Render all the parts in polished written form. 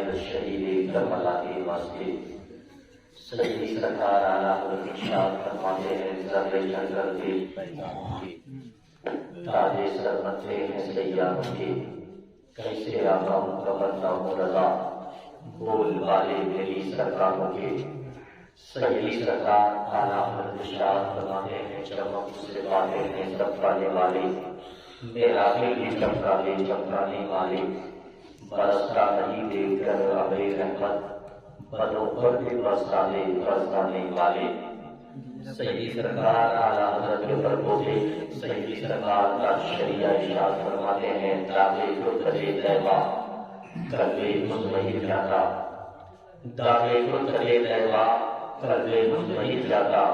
الشہید کربلائی مسجد سیدی سرکار اعلیٰ حضرت ارشاد فرماتے ہیں ذرے جنگل کے تاج سر متھے ہیں سیاروں کے کیسے آقا ہوں کا بندہ ہوں رضا بول والے میری سرکاروں کے سیدی سرکار اعلیٰ حضرت ارشاد فرماتے ہیں چمک سے والے ہیں چمکانے والے میرا بھی چمکانے والے برستا نہیں دیکھ کر ابے رحمت بدوں پر بھی برسانے والے سیدی سرکار اعلیٰ حضرت کے پرپوتے سیدی سرکار کا شریعہ ارشاد فرماتے ہیں داغے کو تلے دیوا قلبِ مطمئن جاتا داغے کو تلے دیوا قلبِ مطمئن جاتا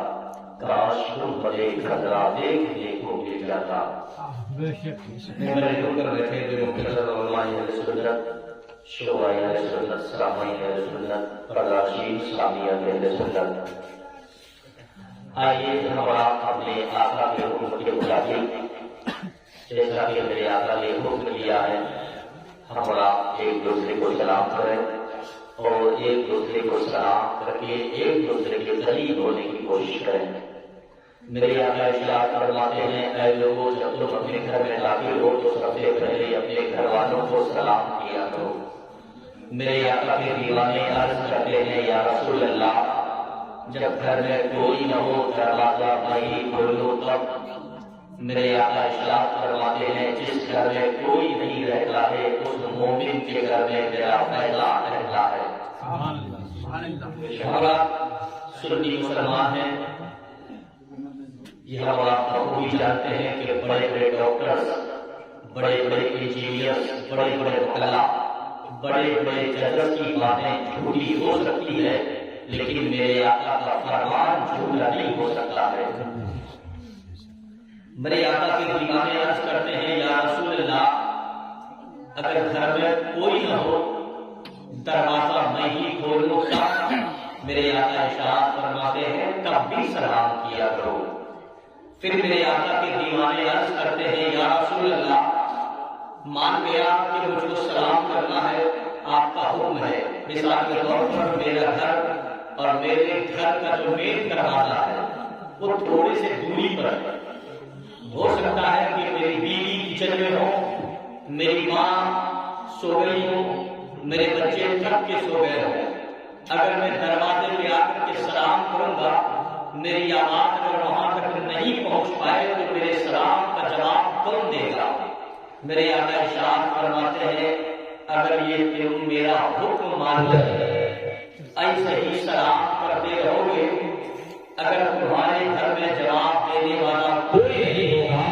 کاش تم بڑے خطرہ دیکھنے کو مل جاتا میرے جو کر رہے تھے جو مختصر علماء سنت شعراء سنت سلامہ سنت پرداشین اسلامیہ سنت آئیے ہمارا اپنے آقا کے حکم کے مطابق جیسا کہ میرے آقا نے حکم دیا ہے ہمارا ایک دوسرے کو سلام کریں اور ایک دوسرے کو سلام کر کے ایک دوسرے کے قریب ہونے کی کوشش کریں میرے آقا ارشاد فرماتے ہیں اے لوگوں جب تم اپنے گھر میں داخل ہو تو سب سے پہلے اپنے گھر والوں کو سلام کیا کرو میرے آقا کے دیوانے عرض کرتے ہیں یا رسول اللہ جب گھر میں کوئی نہ ہو دروازہ نہیں کھولو تب میرے آقا ارشاد فرماتے ہیں جس گھر میں کوئی نہیں رہتا ہے اس مومن کے گھر میں میرا فیضان رہتا ہے ہمارا سنی مسلمان ہے یہ ہمارا بخوبی جانتے ہیں کہ بڑے بڑے ڈاکٹرز بڑے بڑے انجینئرز بڑے بڑے وکلا بڑے بڑے ججز کی باتیں جھوٹی ہو سکتی ہے لیکن میرے آقا کا فرمان جھوٹا نہیں ہو سکتا ہے میرے آقا کے دیوانے عرض کرتے ہیں یا رسول اللہ اگر گھر میں کوئی نہ ہو دروازہ میں ہی کھولوں تب میرے آقا ارشاد فرماتے ہیں تب بھی سلام کیا کرو پھر میرے آقا کے دیوانے عرض کرتے ہیں یا رسول اللہ مان گیا کہ مجھ کو سلام کرنا ہے آپ کا حکم ہے مثال کے طور پر میرا گھر اور میرے گھر کا جو مین دروازہ ہے وہ تھوڑے سے دوری پر ہے ہو سکتا ہے کہ میری بیوی کچن میں ہو میری ماں سو گئی ہو میرے بچے تھک کے سو گئے ہو اگر میں دروازے پہ آ کر کے سلام کروں گا میری آواز اگر وہاں تک نہیں پہنچ پائے تو میرے سلام کا جواب کون دے گا میرے آقا ارشاد فرماتے ہیں اگر یہ تم میرا حکم مان کر ایسے ہی سلام کرتے رہو گے اگر تمہارے گھر میں جواب دینے والا کوئی نہیں ہوگا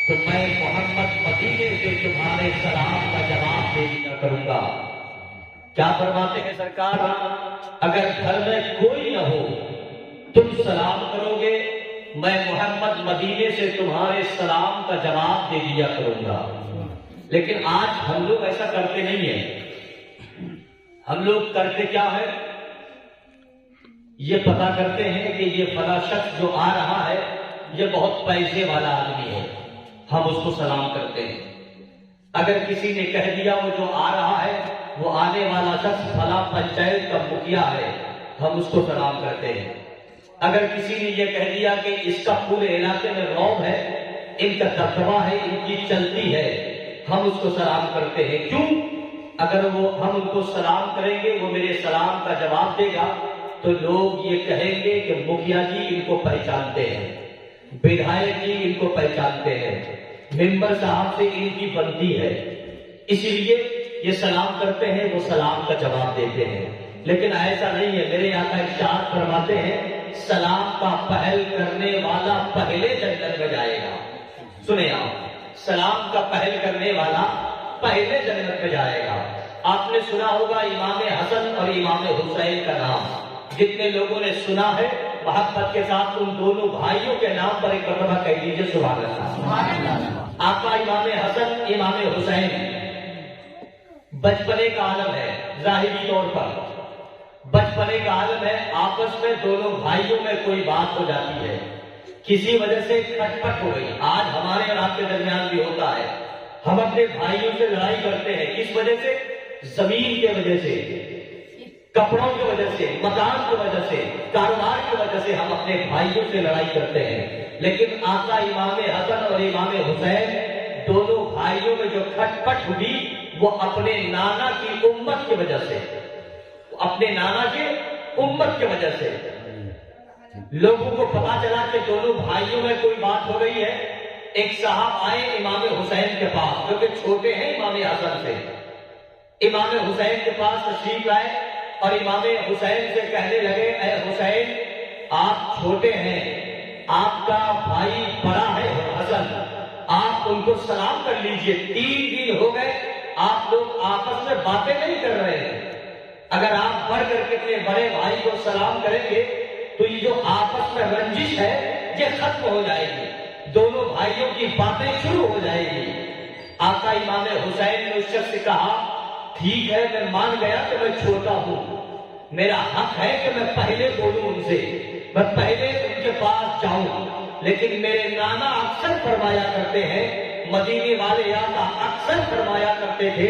تو میں محمد مدینے سے تمہارے سلام کا جواب دے دیا کروں گا کیا فرماتے ہیں سرکار اگر گھر میں کوئی نہ ہو تم سلام کرو گے میں محمد مدینے سے تمہارے سلام کا جواب دے دیا کروں گا لیکن آج ہم لوگ ایسا کرتے نہیں ہیں ہم لوگ کرتے کیا ہے یہ پتا کرتے ہیں کہ یہ فلاں شخص جو آ رہا ہے یہ بہت پیسے والا آدمی ہے ہم اس کو سلام کرتے ہیں اگر کسی نے کہہ دیا وہ جو آ رہا ہے وہ آنے والا شخص فلاں پنچایت کا مکھیا ہے ہم اس کو سلام کرتے ہیں اگر کسی نے یہ کہہ دیا کہ اس کا پورے علاقے میں رعب ہے ان کا دبدبہ ہے ان کی چلتی ہے ہم اس کو سلام کرتے ہیں کیوں اگر وہ ہم ان کو سلام کریں گے وہ میرے سلام کا جواب دے گا تو لوگ یہ کہیں گے کہ مکھیا جی ان کو پہچانتے ہیں بدھائک جی ان کو پہچانتے ہیں ممبر صاحب سے ان کی بنتی ہے اسی لیے یہ سلام کرتے ہیں وہ سلام کا جواب دیتے ہیں لیکن ایسا نہیں ہے میرے آقا ارشاد فرماتے ہیں سلام کا پہل کرنے والا پہلے جنت میں جائے گا سنیں آپ سلام کا پہل کرنے والا پہلے جنت میں جائے گا آپ نے سنا ہوگا امام حسن اور امام حسین کا نام جتنے لوگوں نے سنا ہے محبت کے ساتھ ان دونوں بھائیوں کے نام پر ایک مرتبہ کہہ دیجیے سبحان اللہ آقا امام حسن امام حسین بچپنے کا عالم ہے ظاہری طور پر بچپنے کا عالم ہے آپس میں دونوں بھائیوں میں کوئی بات ہو جاتی ہے کسی وجہ سے کھٹ پٹ ہو گئی آج ہمارے اور آپ کے درمیان بھی ہوتا ہے ہم اپنے بھائیوں سے لڑائی کرتے ہیں کس وجہ سے زمین کی وجہ سے، کپڑوں کی وجہ سے، مکان کی وجہ سے، کاروبار کی وجہ سے ہم اپنے بھائیوں سے لڑائی کرتے ہیں، لیکن آقا امام حسن اور امام حسین دونوں بھائیوں میں جو کھٹ پٹ ہوئی وہ اپنے نانا کی امت کی وجہ سے، اپنے نانا کی امت کی وجہ سے لوگوں کو پتا چلا کہ دونوں بھائیوں میں کوئی بات ہو گئی ہے۔ ایک صاحب آئے امام حسین کے پاس، جو کہ چھوٹے ہیں امام حسن سے، امام حسین کے پاس تشریف لائے اور امام حسین سے کہنے لگے اے حسین آپ چھوٹے ہیں، آپ کا بھائی بڑا ہے حسن، آپ ان کو سلام کر لیجئے، 3 دن ہو گئے آپ لوگ آپس میں باتیں نہیں کر رہے ہیں، اگر آپ بڑھ کر کے اپنے بڑے بھائی کو سلام کریں گے تو یہ جو آپس میں رنجش ہے یہ ختم ہو جائے گی، دونوں بھائیوں کی باتیں شروع ہو جائے گی۔ آقا امام حسین نے اس شخص سے کہا ٹھیک ہے میں مان گیا کہ میں چھوٹا ہوں، میرا حق ہے کہ میں پہلے بولوں ان سے، میں پہلے ان کے پاس جاؤں، لیکن میرے نانا اکثر فرمایا کرتے ہیں، مدینے والے آقا اکثر فرمایا کرتے تھے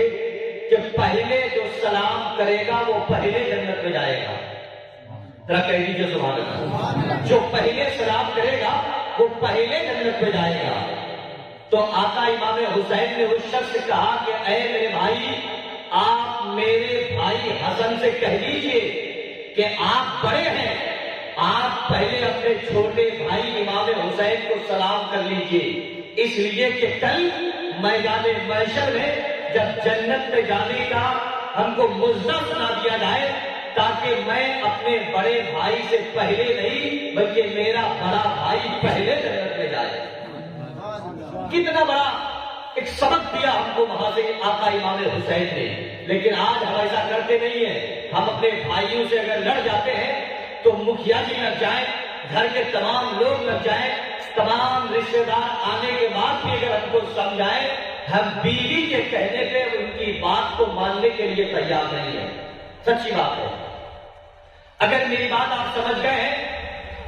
کہ پہلے جو سلام کرے گا وہ پہلے جنت میں جائے گا۔ ذرا کہہ دیجیے سبحان اللہ، جو پہلے سلام کرے گا وہ پہلے جنت میں جائے گا۔ تو آقا امام حسین نے اس شخص سے کہا کہ اے میرے بھائی آپ میرے بھائی حسن سے کہہ دیجئے کہ آپ بڑے ہیں، آپ پہلے اپنے چھوٹے بھائی امام حسین کو سلام کر لیجئے، اس لیے کہ کل میدان محشر میں جب جنت میں جانے کا ہم کو مزدہ سنا دیا جائے تاکہ میں اپنے بڑے بھائی سے پہلے نہیں بلکہ میرا بڑا بھائی پہلے جنت میں جائے۔ کتنا بڑا ایک سبق دیا ہم کو وہاں سے آقا امام حسین نے، لیکن آج ہم ایسا کرتے نہیں ہیں، ہم اپنے بھائیوں سے اگر لڑ جاتے ہیں تو مکھیا جی لگ جائیں، گھر کے تمام لوگ لگ جائیں، تمام رشتے دار آنے کے بعد بھی اگر ہم کو سمجھائیں، ہم بیوی کے کہنے پہ ان کی بات کو ماننے کے لیے تیار نہیں ہیں۔ سچی بات ہے، اگر میری بات آپ سمجھ گئے ہیں،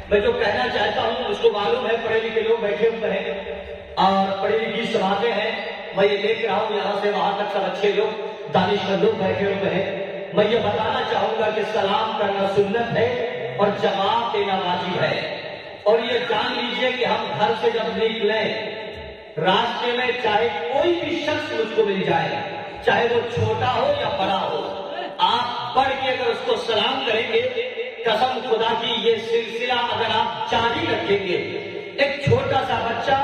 میں جو کہنا چاہتا ہوں اس کو معلوم ہے، پڑھے لکھے لوگ بیٹھے ہوئے ہیں اور پڑھی لکھی سماعتیں ہیں، میں یہ دیکھ رہا ہوں یہاں سے وہاں تک سب اچھے لوگ دانشور لوگ بیٹھے ہوئے ہیں، میں یہ بتانا چاہوں گا کہ سلام کرنا سنت ہے اور جواب دینا واجب ہے، اور یہ جان لیجئے کہ ہم گھر سے جب نکلیں راستے میں چاہے کوئی بھی شخص مجھ کو مل جائے، چاہے وہ چھوٹا ہو یا بڑا ہو، آپ بڑھ کے اگر اس کو سلام کریں گے، قسم خدا کی یہ سلسلہ اگر آپ جاری رکھیں گے، ایک چھوٹا سا بچہ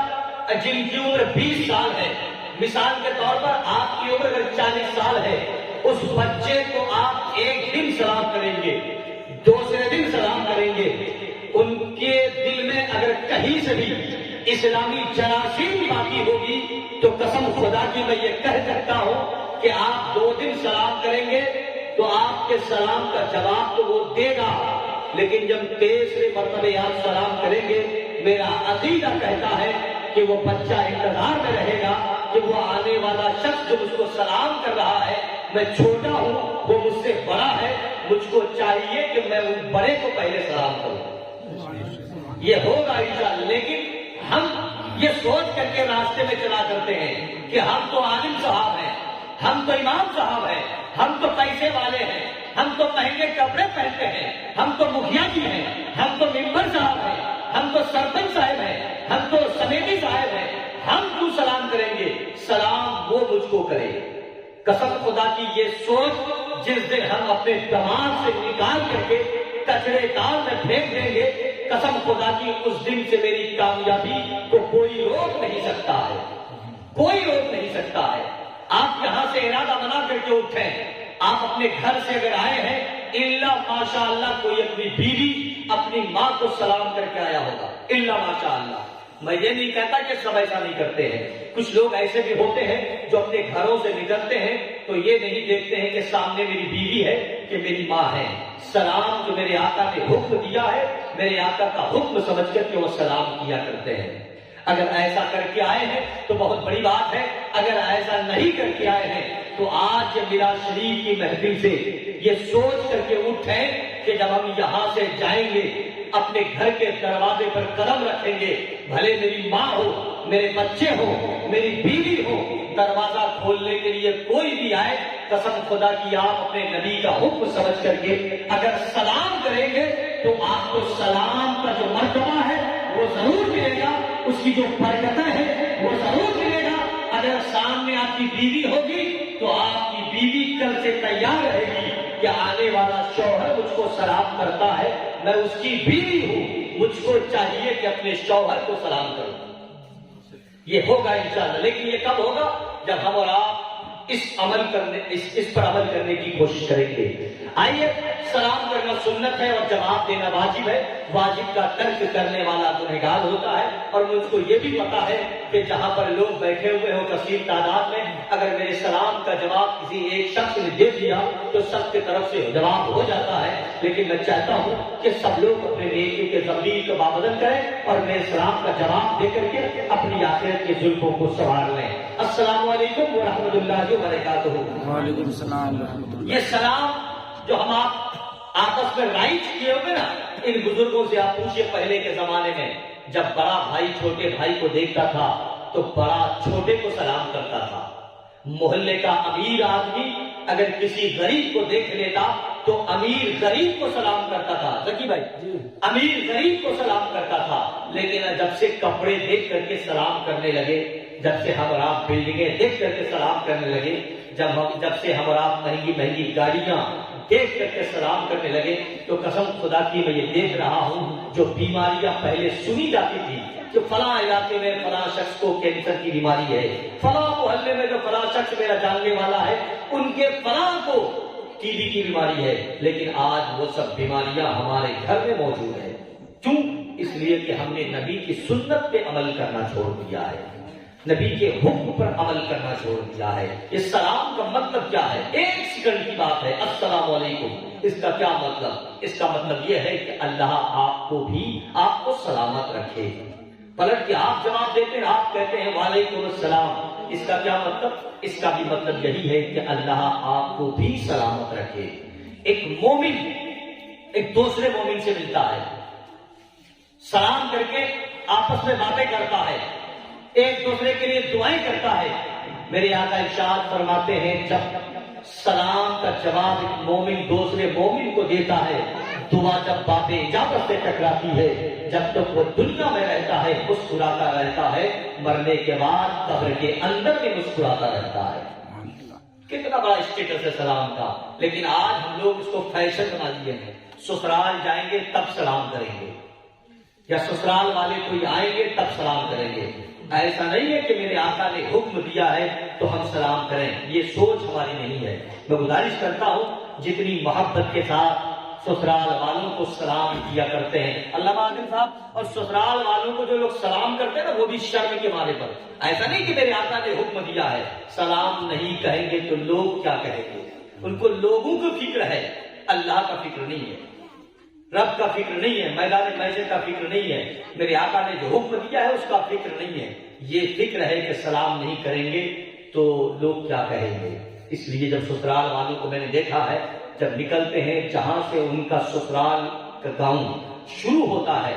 جن کی عمر 20 سال ہے، مثال کے طور پر آپ کی عمر اگر 40 سال ہے، اس بچے کو آپ ایک دن سلام کریں گے، دوسرے دن سلام کریں گے، ان کے دل میں اگر کہیں سے بھی اسلامی جراثیم باقی ہوگی تو قسم خدا کی میں یہ کہہ سکتا ہوں کہ آپ 2 دن سلام کریں گے تو آپ کے سلام کا جواب تو وہ دے گا، لیکن جب تیسرے مرتبہ آپ سلام کریں گے، میرا عقیدہ کہتا ہے کہ وہ بچہ انتظار میں رہے گا کہ وہ آنے والا شخص جو مجھ کو سلام کر رہا ہے، میں چھوٹا ہوں وہ مجھ سے بڑا ہے، مجھ کو چاہیے کہ میں ان بڑے کو پہلے سلام کروں، یہ ہوگا انشاءاللہ۔ لیکن ہم یہ سوچ کر کے راستے میں چلا کرتے ہیں کہ ہم تو عالم صاحب ہیں، ہم تو امام صاحب ہیں، ہم تو پیسے والے ہیں، ہم تو مہنگے کپڑے پہنتے ہیں، ہم تو مکھیا جی ہیں، ہم تو ممبر صاحب ہیں، ہم تو سرپنچ صاحب ہیں، ہم تو سمیتی صاحب ہیں، ہم کیوں سلام کریں گے؟ سلام وہ مجھ کو کرے۔ قسم خدا کی یہ سوچ جس دن ہم اپنے دماغ سے نکال کر کے کچرے دان میں پھینک دیں گے، قسم خدا کی اس دن سے میری کامیابی کو کوئی روک نہیں سکتا ہے، کوئی روک نہیں سکتا ہے۔ آپ یہاں سے ارادہ بنا کر کے اٹھیں، آپ اپنے گھر سے اگر آئے ہیں الا ماشاء اللہ کوئی اپنی بیوی اپنی ماں کو سلام کر کے آیا ہوگا، الا ماشاء اللہ۔ میں یہ نہیں کہتا کہ سب ایسا نہیں کرتے ہیں، کچھ لوگ ایسے بھی ہوتے ہیں جو اپنے گھروں سے نکلتے ہیں تو یہ نہیں دیکھتے ہیں کہ سامنے میری بیوی ہے کہ میری ماں ہے، سلام جو میرے آقا نے حکم دیا ہے، میرے آقا کا حکم سمجھ کر کے وہ سلام کیا کرتے ہیں۔ اگر ایسا کر کے آئے ہیں تو بہت بڑی بات ہے، اگر ایسا نہیں کر کے آئے ہیں تو آج میراد شریف کی محفل سے یہ سوچ کر کے اٹھیں کہ جب ہم یہاں سے جائیں گے اپنے گھر کے دروازے پر قدم رکھیں گے، بھلے میری ماں ہو، میرے بچے ہو، میری بیوی ہو، دروازہ کھولنے کے لیے کوئی بھی آئے، قسم خدا کی آپ اپنے نبی کا حکم سمجھ کر کے اگر سلام کریں گے تو آپ کو سلام کا جو مرتبہ ہے وہ ضرور ملے گا، اس کی جو برکتیں ہیں وہ ضرور ملے گا۔ اگر سامنے آپ کی بیوی ہوگی تو آپ کی بیوی کل سے تیار رہے گی کہ آنے والا شوہر مجھ کو سلام کرتا ہے، میں اس کی بیوی ہوں، مجھ کو چاہیے کہ اپنے شوہر کو سلام کروں۔ یہ ہوگا انشاءاللہ، لیکن یہ کب ہوگا؟ جب ہم اور آپ اس پر عمل کرنے کی کوشش کریں گے۔ آئیے، سلام کرنا سنت ہے اور جواب دینا واجب ہے۔ واجب کا ترک کرنے والا گنہگار ہوتا ہے، اور مجھ کو یہ بھی پتا ہے کہ جہاں پر لوگ بیٹھے ہوئے ہوں کثیر تعداد میں، اگر میرے سلام کا جواب کسی ایک شخص نے دے دیا تو سب کی طرف سے جواب ہو جاتا ہے، لیکن میں چاہتا ہوں کہ سب لوگ اپنے نیکی کے ضمیر کو پابند کریں اور میرے سلام کا جواب دے کر کے اپنی آخرت کے زلفوں کو سنوار لیں۔ السلام علیکم ورحمۃ اللہ وبرکاتہ۔ وعلیکم السلام ورحمۃ اللہ۔ یہ سلام جو ہم آپ آپس میں رائٹ کیے ہوئے نا، ان بزرگوں سے آپ پوچھئے پہلے کے زمانے میں جب بڑا بھائی چھوٹے بھائی کو دیکھتا تھا تو بڑا چھوٹے کو سلام کرتا تھا۔ محلے کا امیر آدمی اگر کسی غریب کو دیکھ لیتا تو امیر غریب کو سلام کرتا تھا۔ ذکی بھائی، امیر غریب کو سلام کرتا تھا، لیکن جب سے کپڑے دیکھ کر کے سلام کرنے لگے، جب سے ہم اور آپ بلڈنگیں دیکھ کر کے سلام کرنے لگے، جب سے ہم اور آپ مہنگی مہنگی گاڑیاں دیکھ کر کے سلام کرنے لگے، تو قسم خدا کی میں یہ دیکھ رہا ہوں جو بیماریاں پہلے سنی جاتی تھی کہ فلاں علاقے میں فلاں شخص کو کینسر کی بیماری ہے، فلاں محلے میں جو فلاں شخص میرا جاننے والا ہے ان کے فلاں کو ٹی بی کی بیماری ہے، لیکن آج وہ سب بیماریاں ہمارے گھر میں موجود ہیں۔ کیوں؟ اس لیے کہ ہم نے نبی کی سنت پہ عمل کرنا چھوڑ دیا ہے، نبی کے حکم پر عمل کرنا چھوڑ دیا ہے۔ اس سلام کا مطلب کیا ہے؟ ایک سیکنڈ کی بات ہے، السلام علیکم، اس کا کیا مطلب؟ اس کا مطلب یہ ہے کہ اللہ آپ کو بھی آپ کو سلامت رکھے۔ پلٹ کے آپ جواب دیتے ہیں، آپ کہتے ہیں وعلیکم السلام، اس کا کیا مطلب؟ اس کا بھی مطلب یہی ہے کہ اللہ آپ کو بھی سلامت رکھے۔ ایک مومن ایک دوسرے مومن سے ملتا ہے، سلام کر کے آپس میں باتیں کرتا ہے، ایک دوسرے کے لیے دعائیں کرتا ہے۔ میرے آقا ارشاد فرماتے ہیں جب سلام کا جواب ایک مومن دوسرے مومن کو دیتا ہے، دعا جب باتیں اجابت سے ٹکراتی ہے، جب تک وہ دنیا میں رہتا ہے مسکراتا رہتا ہے، مرنے کے بعد قبر کے اندر بھی مسکراتا رہتا ہے۔ کتنا بڑا اسٹیٹس ہے سلام کا، لیکن آج ہم لوگ اس کو فیشن بنا لیے ہیں۔ سسرال جائیں گے تب سلام کریں گے، یا سسرال والے کوئی آئیں گے تب سلام کریں گے۔ ایسا نہیں ہے کہ میرے آقا نے حکم دیا ہے تو ہم سلام کریں، یہ سوچ ہماری نہیں ہے۔ میں گزارش کرتا ہوں جتنی محبت کے ساتھ سسرال والوں کو سلام کیا کرتے ہیں علامہ عادل صاحب، اور سسرال والوں کو جو لوگ سلام کرتے ہیں نا وہ بھی شرم کے مارے پر، ایسا نہیں کہ میرے آقا نے حکم دیا ہے سلام نہیں کہیں گے تو لوگ کیا کہیں گے۔ ان کو لوگوں کو فکر ہے، اللہ کا فکر نہیں ہے، رب کا فکر نہیں ہے، میدان محشر کا فکر نہیں ہے، میرے آقا نے جو حکم دیا ہے اس کا فکر نہیں ہے۔ یہ فکر ہے کہ سلام نہیں کریں گے تو لوگ کیا کہیں گے۔ اس لیے جب سسرال والوں کو میں نے دیکھا ہے، جب نکلتے ہیں جہاں سے ان کا سسرال کا گاؤں شروع ہوتا ہے،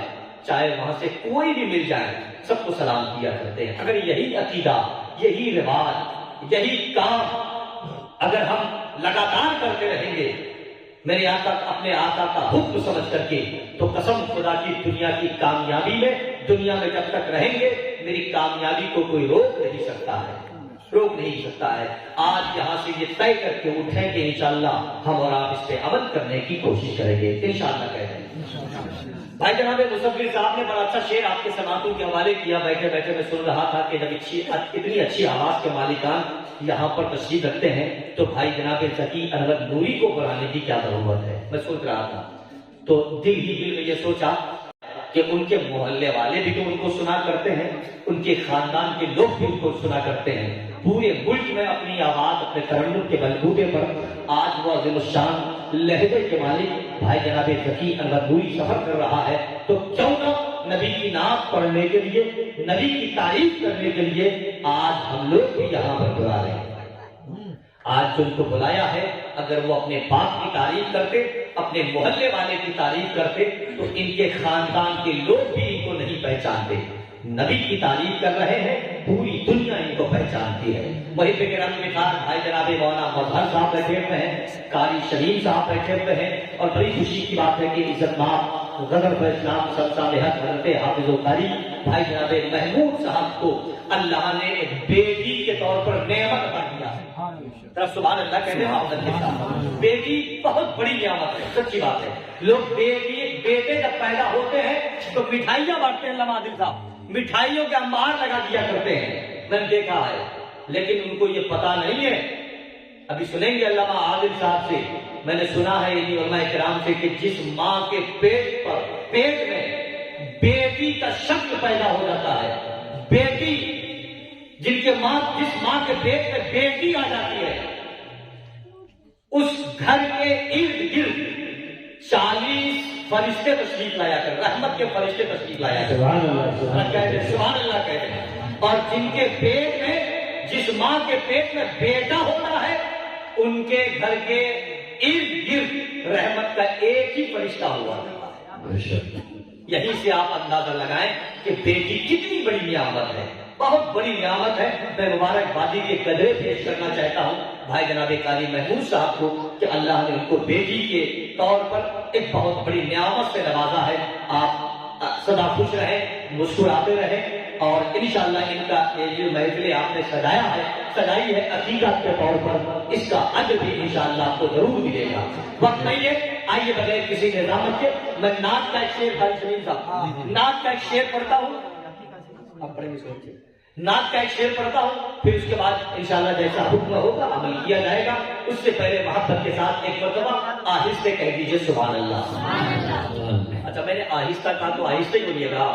چاہے وہاں سے کوئی بھی مل جائے سب کو سلام کیا کرتے ہیں۔ اگر یہی عقیدہ، یہی رواج، یہی کام اگر ہم لگاتار کرتے رہیں گے میرے آقا اپنے آقا کا حکم سمجھ کر کے، تو قسم خدا کی دنیا کی کامیابی میں، دنیا میں جب تک رہیں گے میری کامیابی کو کوئی روک نہیں سکتا ہے، روک نہیں سکتا ہے۔ آج یہاں سے یہ طے کر کے اٹھیں کہ انشاءاللہ ہم اور آپ اس پہ عمل کرنے کی کوشش کریں گے، انشاءاللہ کہتے ہیں۔ بھائی جناب مصور صاحب نے بڑا اچھا شعر آپ کے سماعتوں کے حوالے کیا، بیٹھے بیٹھے میں سن رہا تھا کہ جب اتنی اچھی آواز کے مالکان یہاں پر تشریف رکھتے ہیں تو بھائی جناب ذکی انور نوری کو بلانے کی کیا ضرورت ہے۔ میں سوچ رہا تھا تو دل میں یہ سوچا کہ ان کے محلے والے بھی تو ان کو سنا کرتے ہیں، ان کے خاندان کے لوگ بھی ان کو سنا کرتے ہیں، پورے ملک میں اپنی آواز اپنے ترنم کے بلبوتے پر آج وہ عظیم الشان لہجے کے مالک بھائی جناب ذکی انور نوری سفر کر رہا ہے، تو کیوں نہ نبی کی نعت پڑھنے کے لیے، نبی کی تعریف کرنے کے لیے آج ہم لوگ بھی یہاں پر بلا رہے ہیں۔ آج جو ان کو بلایا ہے، اگر وہ اپنے باپ کی تعریف کرتے، اپنے محلے والے کی تعریف کرتے تو ان کے خاندان کے لوگ بھی ان کو نہیں پہچانتے۔ نبی کی تعریف کر رہے ہیں، پوری دنیا ان کو پہچانتی ہے۔ وہیں پہ گرام مثال بھائی جناب مولانا مظہر صاحب بیٹھے ہوئے ہیں، قاری شریم صاحب بیٹھے ہوئے ہیں، اور بڑی خوشی کی بات ہے کہ عزت مآب غدر اسلام سب صالحات حضرت حافظ و قاری بھائی جناب محمود صاحب کو اللہ نے ایک بیٹی کے طور پر نعمت عطا کیا ہے۔ سبحان اللہ کہتے ہیں محمد کے ساتھ بیٹی بہت بڑی نعمت ہے، سچی بات ہے۔ لوگ بیٹے جب پیدا ہوتے ہیں تو مٹھائیاں بانٹتے ہیں، علامہ عادل صاحب مٹھائیوں کے انبار لگا دیا کرتے ہیں، میں نے دیکھا ہے، لیکن ان کو یہ پتا نہیں ہے۔ ابھی سنیں گے علامہ عادل صاحب سے، میں نے سنا ہے انہی علماء کرام سے کہ جس ماں کے پیٹ میں بیٹی کا شکل پیدا ہو جاتا ہے، بیٹی جس ماں کے پیٹ میں بیٹی آ جاتی ہے، اس گھر کے ارد گرد 40 فرشتے تشریف لایا کر، رحمت کے فرشتے تشریف لایا کر، سبحان اللہ کہتے ہیں۔ اور جن کے پیٹ میں، جس ماں کے پیٹ میں بیٹا ہوتا ہے، ان کے گھر کے ارد گرد رحمت کا ایک ہی فرشتہ ہوا کرتا ہے۔ یہیں سے آپ اندازہ لگائیں کہ بیٹی کتنی بڑی نعمت ہے، بہت بڑی نعمت ہے۔ میں مبارکبادی کے قدرے پیش کرنا چاہتا ہوں بھائی جناب قاری محمود صاحب کو کہ اللہ نے ان کو بیٹی کے طور پر ایک بہت بڑی نعمت سے نوازا ہے۔ آپ سدا خوش رہیں، مسکراتے رہیں، اور انشاءاللہ ان کا یہ جو محفل آپ نے سجائی ہے عقیدت کے طور پر، اس کا اجر بھی انشاءاللہ آپ کو ضرور ملے گا۔ وقت نہیں ہے، آئیے بغیر کسی نظامت کے میں نعت کا ایک شعر، بھائی سلیم صاحب نعت کا ایک شعر پڑھتا ہوں، اب پڑھیں گے سوچیے، نعت کا ایک شعر پڑھتا ہوں، پھر اس کے بعد انشاءاللہ جیسا حکم ہوگا عمل کیا جائے گا۔ اس سے پہلے محبت کے ساتھ ایک مرتبہ آہستہ کہہ دیجیے سبحان اللہ۔ اچھا میں نے آہستہ کہا تو آہستہ ہی بولیے گا،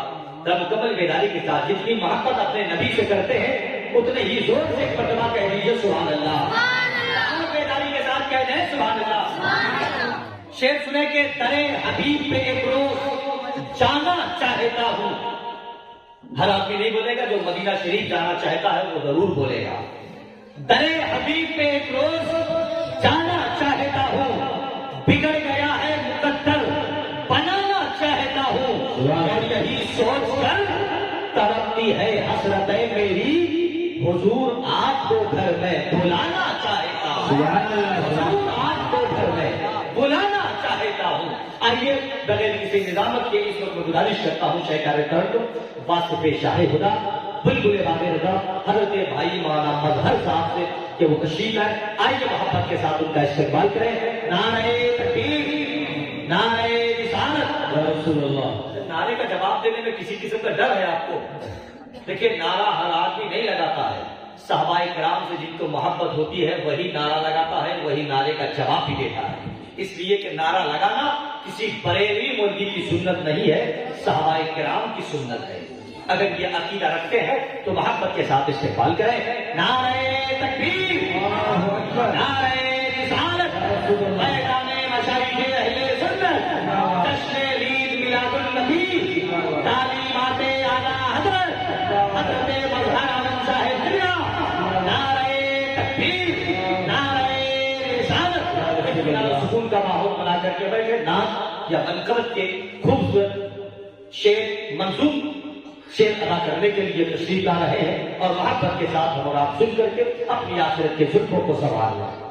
ذرا مکمل بیداری کے ساتھ، جتنی محبت اپنے نبی سے کرتے ہیں اتنے ہی زور سے ایک مرتبہ کہہ دیجیے سبحان اللہ۔ بیداری کے ساتھ کہہ دیں سبحان اللہ۔ شعر سنے کہ درے حبیب پہ ایک روز جانا چاہتا ہوں، ہر آدمی نہیں بولے گا، جو مدینہ شریف جانا چاہتا ہے وہ ضرور بولے گا۔ درے حبیب پہ ایک روز جانا چاہتا ہوں، بگڑ گیا ہے مقدر بنانا چاہتا ہوں، اور یہی سوچ کر تڑپتی ہے حسرتیں میری، حضور آپ کو گھر میں بلانا چاہتا ہوں، حضور آپ کو گھر میں بلانا چاہتا ہوں۔ آئیے بغیر کسی نظامت کے اس وقت میں گزارش کرتا ہوں شیخ ریٹرن واسطے شاہ خدا بلبل باب رضا حضرت بھائی مولانا مظہر صاحب سے کہ وہ تشریف لائیں۔ آئیے محبت کے ساتھ ان کا استقبال کریں۔ نعرہ تکبیر، نعرہ رسالت، رسول اللہ۔ نعرے کا جواب دینے میں کسی قسم کا ڈر ہے آپ کو؟ دیکھیے نعرہ ہر آدمی نہیں لگاتا ہے، صحابہ کرام سے جن کو محبت ہوتی ہے وہی نعرہ لگاتا ہے، وہی نعرے کا جواب بھی دیتا ہے۔ اس لیے کہ نعرہ لگانا کسی بریلوی مولوی کی سنت نہیں ہے، صحابہ کرام کی سنت ہے۔ اگر یہ عقیدہ رکھتے ہیں تو محبت کے ساتھ استقبال کریں۔ نعرہ تکبیر، نعرہ رسالت، میدان مشائخ اہل سنت، جشن عید میلاد النبی، تعلیمات اعلیٰ حضرت حضرت مظہر احمد صاحب دنیا، نعرہ تکبیر، نعرہ رسالت۔ سکون کا ماحول بنا کر کے بیٹھے، نعت یا منقبت کے خوبصورت شعر منظوم شعر ادا کرنے کے لیے تشریف لا رہے ہیں، اور محبت کے ساتھ ہم اور آپ سن کر کے اپنی آخرت کے زلفوں کو سنوار لیں۔